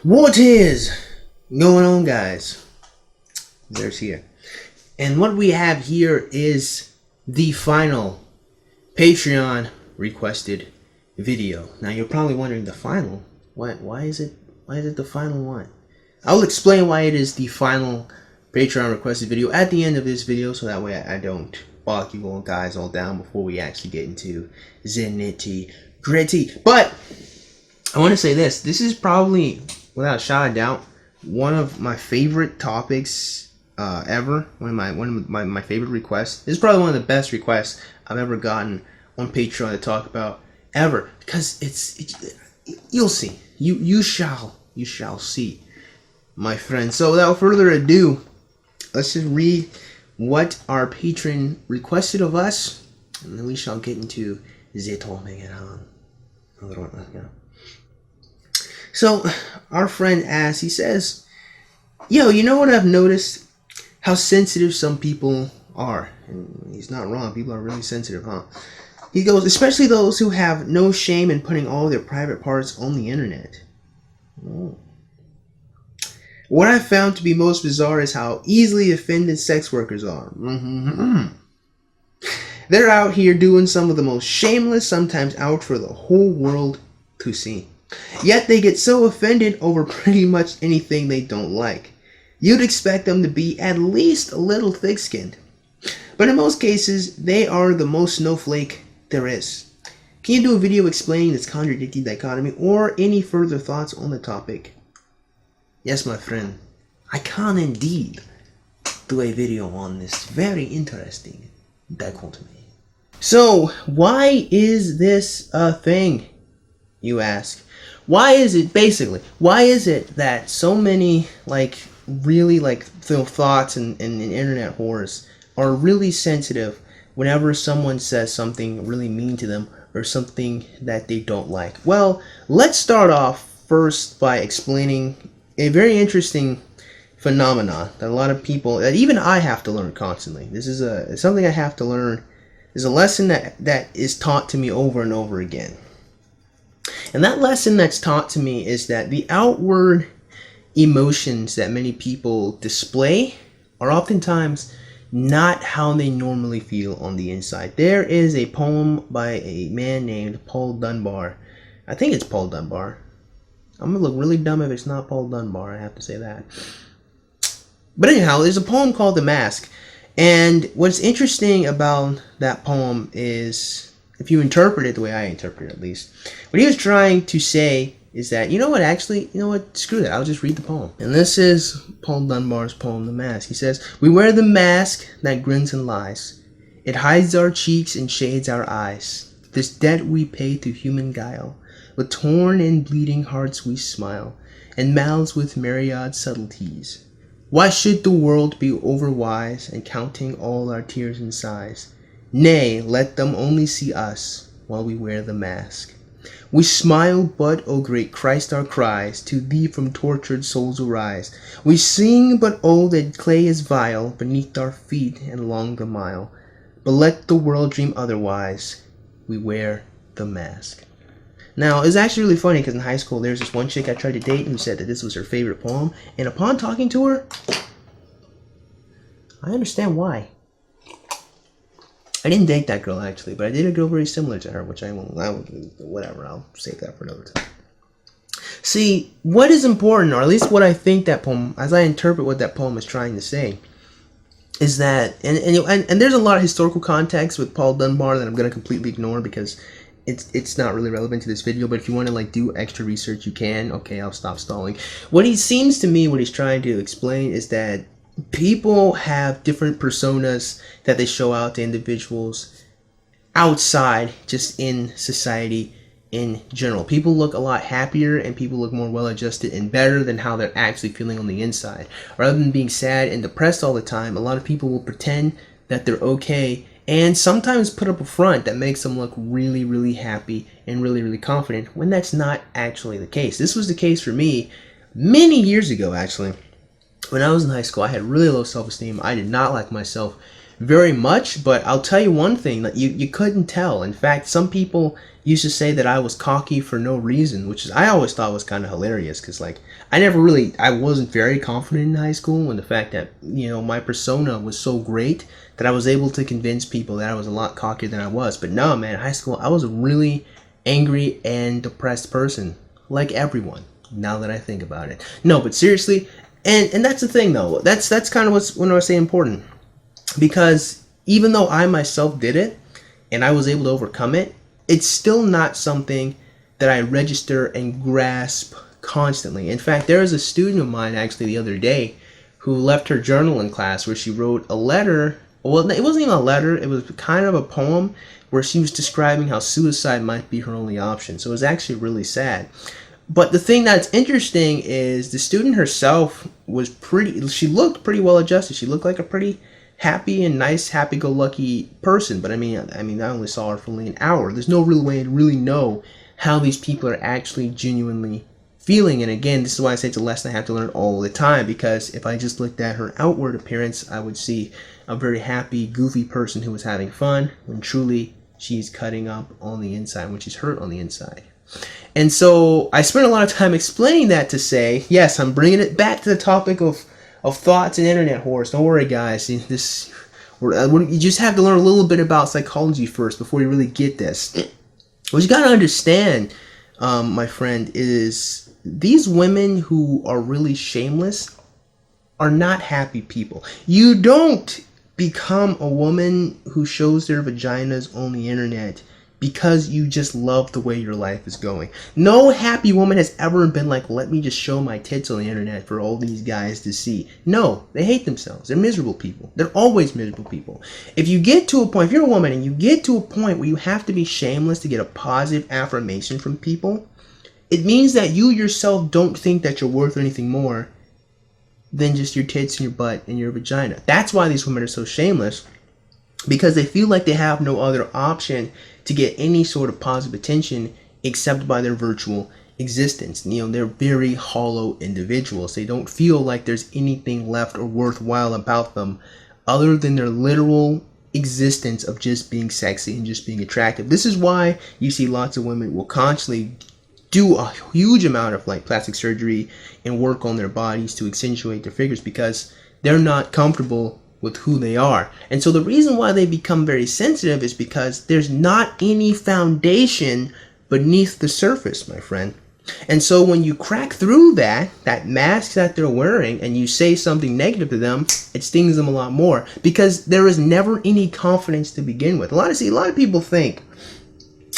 What is going on, guys? There's here. And what we have here is the final Patreon requested video. Now you're probably wondering, the final? Why is it the final one? I'll explain why it is the final Patreon requested video at the end of this video, so that way I don't bog you all guys all down before we actually get into the nitty-gritty. But I want to say this. This is probably, without a shadow of doubt, one of my favorite topics ever. One of my favorite requests. This is probably one of the best requests I've ever gotten on Patreon to talk about ever, because it's you'll see. You shall see, my friend. So without further ado, let's just read what our patron requested of us, and then we shall get into the topic at hand. So our friend asks, he says, "Yo, you know what I've noticed? How sensitive some people are." And he's not wrong. People are really sensitive, huh? He goes, especially those who have no shame in putting all their private parts on the internet. Oh. What I found to be most bizarre is how easily offended sex workers are. They're out here doing some of the most shameless, sometimes out for the whole world to see. Yet they get so offended over pretty much anything they don't like. You'd expect them to be at least a little thick-skinned. But in most cases, they are the most snowflake there is. Can you do a video explaining this contradicting dichotomy, or any further thoughts on the topic? Yes, my friend, I can indeed do a video on this very interesting dichotomy. So, why is this a thing, you ask? Why is it that so many, really thoughts and internet whores are really sensitive whenever someone says something really mean to them or something that they don't like? Well, let's start off first by explaining a very interesting phenomenon that a lot of people, that even I have to learn constantly. This is something I have to learn. There's a lesson that is taught to me over and over again. And that lesson that's taught to me is that the outward emotions that many people display are oftentimes not how they normally feel on the inside. There is a poem by a man named Paul Dunbar. I think it's Paul Dunbar. I'm gonna look really dumb if it's not Paul Dunbar, I have to say that. But anyhow, there's a poem called The Mask. And what's interesting about that poem is, if you interpret it the way I interpret it at least, what he was trying to say is that, you know what, screw that, I'll just read the poem. And this is Paul Dunbar's poem, The Mask. He says, "We wear the mask that grins and lies. It hides our cheeks and shades our eyes. This debt we pay to human guile. With torn and bleeding hearts we smile, and mouths with myriad subtleties. Why should the world be overwise, and counting all our tears and sighs? Nay, let them only see us, while we wear the mask. We smile, but, O great Christ, our cries to thee from tortured souls arise. We sing, but oh, that clay is vile beneath our feet and long the mile. But let the world dream otherwise, we wear the mask." Now, it's actually really funny because in high school, there's this one chick I tried to date who said that this was her favorite poem. And upon talking to her, I understand why. I didn't date that girl, actually, but I dated a girl very similar to her, which whatever, I'll save that for another time. See, what is important, or at least what I think that poem, as I interpret what that poem is trying to say, is that, and there's a lot of historical context with Paul Dunbar that I'm going to completely ignore because it's not really relevant to this video, but if you want to do extra research, you can. Okay, I'll stop stalling. What he's trying to explain is that people have different personas that they show out to individuals outside, just in society in general. People look a lot happier and people look more well-adjusted and better than how they're actually feeling on the inside. Rather than being sad and depressed all the time, a lot of people will pretend that they're okay and sometimes put up a front that makes them look really, really happy and really, really confident, when that's not actually the case. This was the case for me many years ago, actually. When I was in high school, I had really low self-esteem. I did not like myself very much, but I'll tell you one thing that you couldn't tell. In fact, some people used to say that I was cocky for no reason, which is I always thought was kind of hilarious because like I wasn't very confident in high school, and the fact that my persona was so great that I was able to convince people that I was a lot cockier than I was. But no, man, high school I was a really angry and depressed person, like everyone. Now that I think about it, no, but seriously, and that's the thing though. That's kind of when I say important. Because even though I myself did it and I was able to overcome it, it's still not something that I register and grasp constantly. In fact, there was a student of mine actually the other day who left her journal in class where she wrote a letter. Well, it wasn't even a letter. It was kind of a poem where she was describing how suicide might be her only option. So it was actually really sad. But the thing that's interesting is the student herself she looked pretty well adjusted. She looked like a pretty happy and nice, happy-go-lucky person. But I mean, I only saw her for only an hour. There's no real way to really know how these people are actually genuinely feeling. And again, this is why I say it's a lesson I have to learn all the time, because if I just looked at her outward appearance, I would see a very happy, goofy person who was having fun, when truly she's cutting up on the inside, when she's hurt on the inside. And so I spent a lot of time explaining that to say, yes, I'm bringing it back to the topic of thoughts and internet horrors. Don't worry, guys. You just have to learn a little bit about psychology first before you really get this. What you gotta understand, my friend, is these women who are really shameless are not happy people. You don't become a woman who shows their vaginas on the internet because you just love the way your life is going. No happy woman has ever been like, let me just show my tits on the internet for all these guys to see. No, they hate themselves. They're miserable people. They're always miserable people. If you get to a point, if you're a woman and you get to a point where you have to be shameless to get a positive affirmation from people, it means that you yourself don't think that you're worth anything more than just your tits and your butt and your vagina. That's why these women are so shameless, because they feel like they have no other option to get any sort of positive attention except by their virtual existence. They're very hollow individuals. They don't feel like there's anything left or worthwhile about them other than their literal existence of just being sexy and just being attractive. This is why you see lots of women will constantly do a huge amount of plastic surgery and work on their bodies to accentuate their figures, because they're not comfortable with who they are. And so the reason why they become very sensitive is because there's not any foundation beneath the surface, my friend. And so when you crack through that mask that they're wearing, and you say something negative to them, it stings them a lot more, because there is never any confidence to begin with. A lot of people think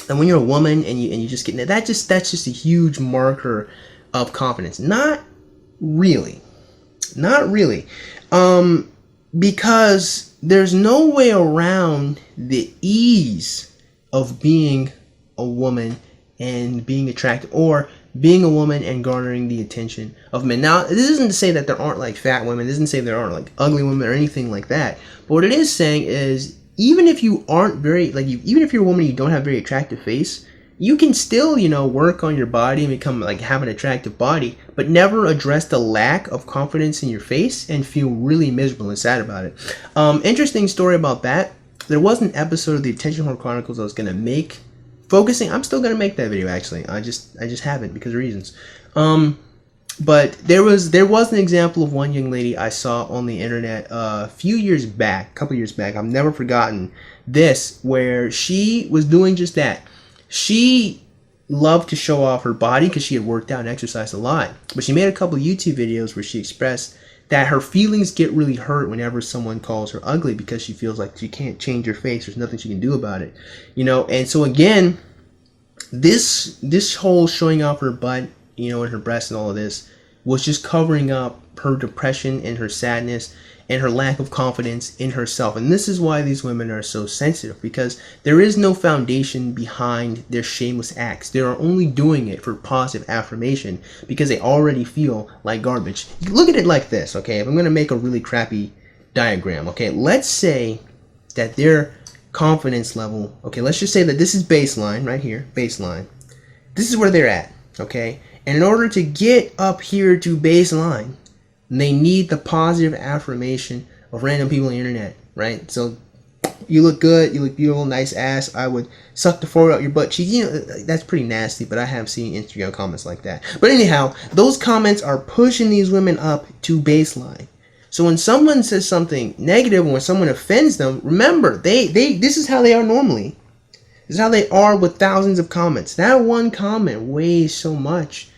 that when you're a woman and you just get that's just a huge marker of confidence. Not really. Because there's no way around the ease of being a woman and being attractive, or being a woman and garnering the attention of men. Now, this isn't to say that there aren't fat women. This isn't to say there aren't ugly women or anything like that. But what it is saying is, even if you aren't even if you're a woman and you don't have a very attractive face, you can still, work on your body and become have an attractive body, but never address the lack of confidence in your face and feel really miserable and sad about it. Interesting story about that. There was an episode of the Attention Whore Chronicles I was gonna make, I'm still gonna make that video actually. I just haven't because of reasons. But there was an example of one young lady I saw on the internet a couple years back. I've never forgotten this, where she was doing just that. She loved to show off her body because she had worked out and exercised a lot. But she made a couple of YouTube videos where she expressed that her feelings get really hurt whenever someone calls her ugly, because she feels like she can't change her face. There's nothing she can do about it. And so again, this whole showing off her butt, and her breasts and all of this was just covering up her depression and her sadness and her lack of confidence in herself. And this is why these women are so sensitive, because there is no foundation behind their shameless acts. They are only doing it for positive affirmation because they already feel like garbage. Look at it like this, okay? If I'm going to make a really crappy diagram, okay? Let's say that their confidence level, okay, let's just say that this is baseline right here, baseline. This is where they're at, okay? And in order to get up here to baseline, they need the positive affirmation of random people on the internet right? So you look good, you look beautiful, nice ass. I would suck the fur out your butt cheeks. You know, that's pretty nasty, but I have seen Instagram comments like that. But anyhow, those comments are pushing these women up to baseline. So when someone says something negative, or when someone offends them, remember, this is how they are normally. This is how they are with thousands of comments. That one comment weighs so much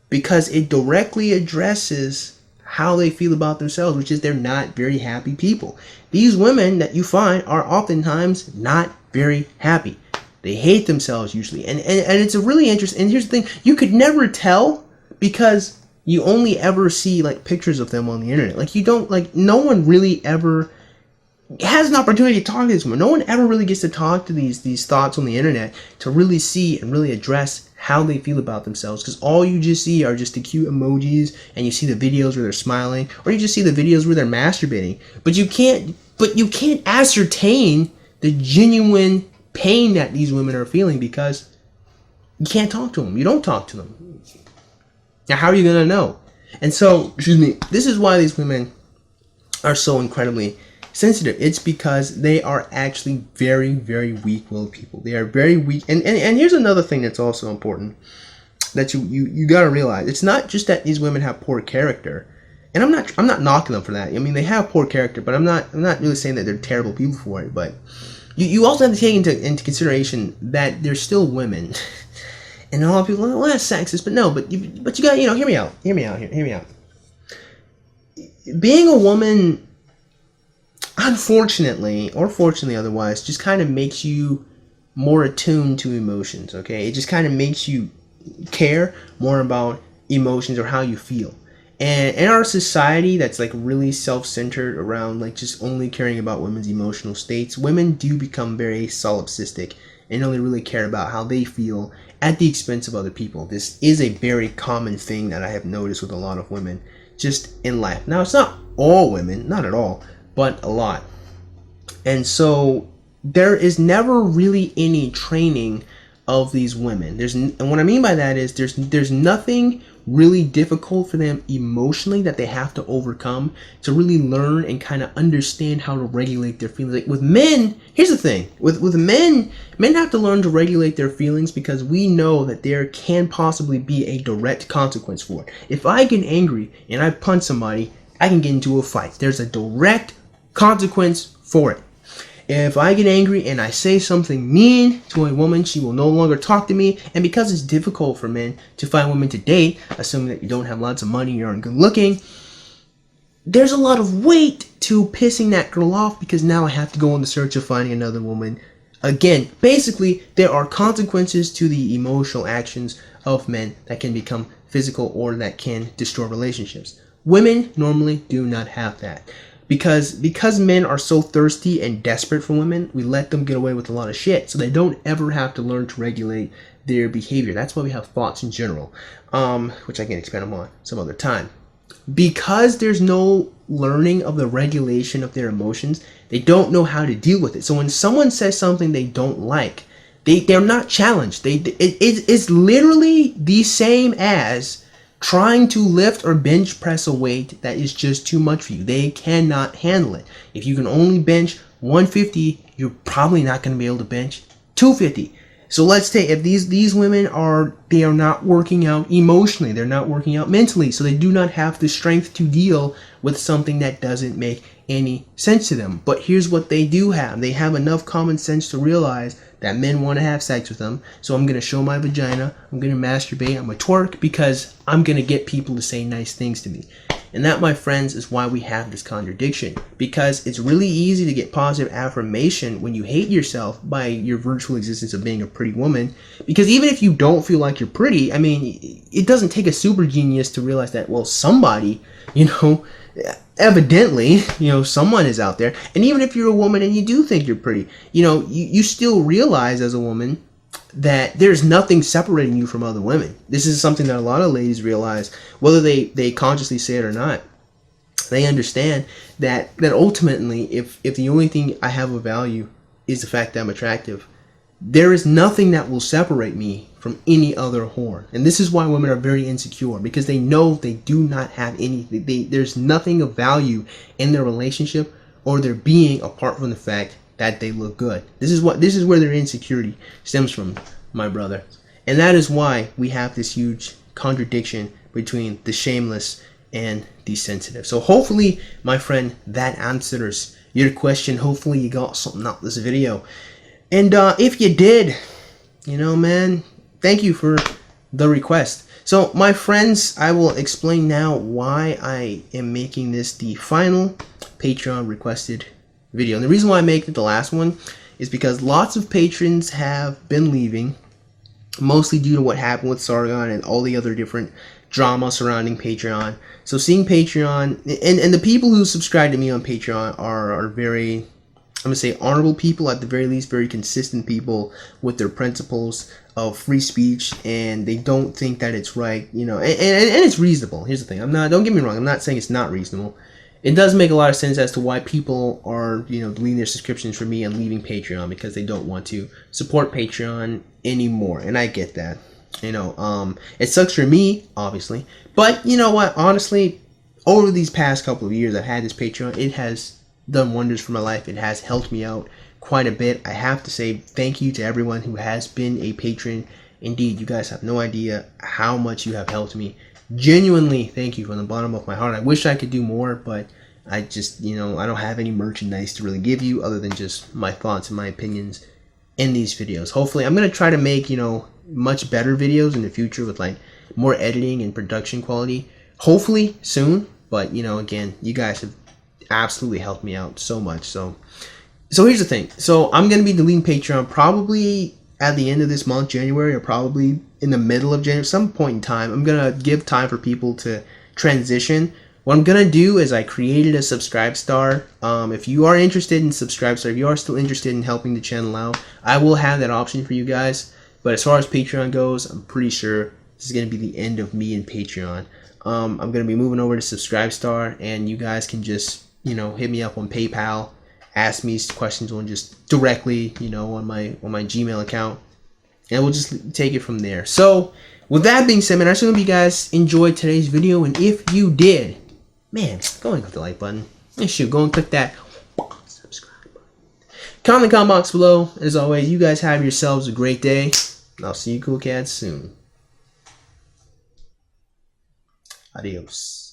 because it directly addresses how they feel about themselves, which is they're not very happy people. These women that you find are oftentimes not very happy. They hate themselves usually. And it's a really interesting, and here's the thing, you could never tell because you only ever see like pictures of them on the internet. Like you don't, like no one really ever has an opportunity to talk to this woman. No one ever really gets to talk to these thoughts on the internet to really see and really address how they feel about themselves, because all you just see are just the cute emojis, and you see the videos where they're smiling, or you just see the videos where they're masturbating, but you can't ascertain the genuine pain that these women are feeling because you can't talk to them. You don't talk to them. Now how are you gonna know? And so, excuse me, this is why these women are so incredibly sensitive. It's because they are actually very, very weak-willed people. They are very weak. And here's another thing that's also important that you got to realize. It's not just that these women have poor character. And I'm not knocking them for that. I mean, they have poor character, but I'm not really saying that they're terrible people for it. But you also have to take into consideration that they're still women. And a lot of people are, well, that's sexist, but no, but you got, hear me out. Being a woman, unfortunately, or fortunately otherwise, just kind of makes you more attuned to emotions, okay? It just kind of makes you care more about emotions or how you feel. And in our society that's like really self-centered around like just only caring about women's emotional states, women do become very solipsistic and only really care about how they feel at the expense of other people. This is a very common thing that I have noticed with a lot of women just in life. Now, it's not all women, not at all, but a lot. And so there is never really any training of these women. And what I mean by that is there's nothing really difficult for them emotionally that they have to overcome to really learn and kind of understand how to regulate their feelings. Like with men, here's the thing. With men have to learn to regulate their feelings because we know that there can possibly be a direct consequence for it. If I get angry and I punch somebody, I can get into a fight. There's a direct consequence for it. If I get angry and I say something mean to a woman, she will no longer talk to me. And because it's difficult for men to find women to date, assuming that you don't have lots of money, you aren't good looking, there's a lot of weight to pissing that girl off because now I have to go in the search of finding another woman. Again, basically, there are consequences to the emotional actions of men that can become physical or that can destroy relationships. Women normally do not have that. Because men are so thirsty and desperate for women, we let them get away with a lot of shit. So they don't ever have to learn to regulate their behavior. That's why we have thoughts in general, which I can expand on some other time. Because there's no learning of the regulation of their emotions, they don't know how to deal with it. So when someone says something they don't like, they're not challenged. It's literally the same as trying to lift or bench press a weight that is just too much for you. They cannot handle it. If you can only bench 150, you're probably not going to be able to bench 250. So let's say if these women are not working out emotionally, they're not working out mentally, so they do not have the strength to deal with something that doesn't make any sense to them. But here's what they do have. They have enough common sense to realize that men want to have sex with them. So I'm going to show my vagina. I'm going to masturbate. I'm going to twerk because I'm going to get people to say nice things to me. And that, my friends, is why we have this contradiction. Because it's really easy to get positive affirmation when you hate yourself by your virtual existence of being a pretty woman. Because even if you don't feel like you're pretty, I mean, it doesn't take a super genius to realize that, well, somebody, evidently, someone is out there. And even if you're a woman and you do think you're pretty, you still realize as a woman that there's nothing separating you from other women. This is something that a lot of ladies realize, whether they consciously say it or not. They understand that ultimately, if the only thing I have of value is the fact that I'm attractive, there is nothing that will separate me from any other whore. And this is why women are very insecure, because they know they do not have anything. There's nothing of value in their relationship or their being apart from the fact that they look good. This is where their insecurity stems from, my brother. And that is why we have this huge contradiction between the shameless and the sensitive. So hopefully, my friend, that answers your question. Hopefully you got something out of this video. And if you did, you know, man, thank you for the request. So my friends, I will explain now why I am making this the final Patreon requested video. And the reason why I make it the last one is because lots of patrons have been leaving, mostly due to what happened with Sargon and all the other different drama surrounding Patreon. So seeing Patreon, and the people who subscribe to me on Patreon are very, I'm going to say, honorable people, at the very least, very consistent people with their principles of free speech, and they don't think that it's right, you know, and it's reasonable. Here's the thing, don't get me wrong, I'm not saying it's not reasonable. It does make a lot of sense as to why people are, you know, deleting their subscriptions from me and leaving Patreon because they don't want to support Patreon anymore, and I get that. You know, it sucks for me, obviously, but you know what, honestly, over these past couple of years I've had this Patreon, it has done wonders for my life. It has helped me out quite a bit. I have to say thank you to everyone who has been a patron. Indeed, you guys have no idea how much you have helped me. Genuinely, thank you from the bottom of my heart. I wish I could do more, but I just, you know, I don't have any merchandise to really give you other than just my thoughts and my opinions in these videos. Hopefully, I'm going to try to make, you know, much better videos in the future with like more editing and production quality. Hopefully soon, but you know, again, you guys have absolutely helped me out so much. So here's the thing. So I'm going to be deleting Patreon probably at the end of this month, January, or probably in the middle of January, some point in time. I'm going to give time for people to transition. What I'm going to do is I created a Subscribe Star. If you are interested in Subscribe Star, if you are still interested in helping the channel out, I will have that option for you guys. But as far as Patreon goes, I'm pretty sure this is going to be the end of me and Patreon. I'm going to be moving over to Subscribe Star, and you guys can just, you know, hit me up on PayPal, ask me questions on just directly, you know, on my Gmail account, and we'll just take it from there. So with that being said, man, I just hope you guys enjoyed today's video, and if you did, man, go and click the like button. And shoot, go and click that subscribe button. Comment in the comment box below. As always, you guys have yourselves a great day. I'll see you cool cats soon. Adios.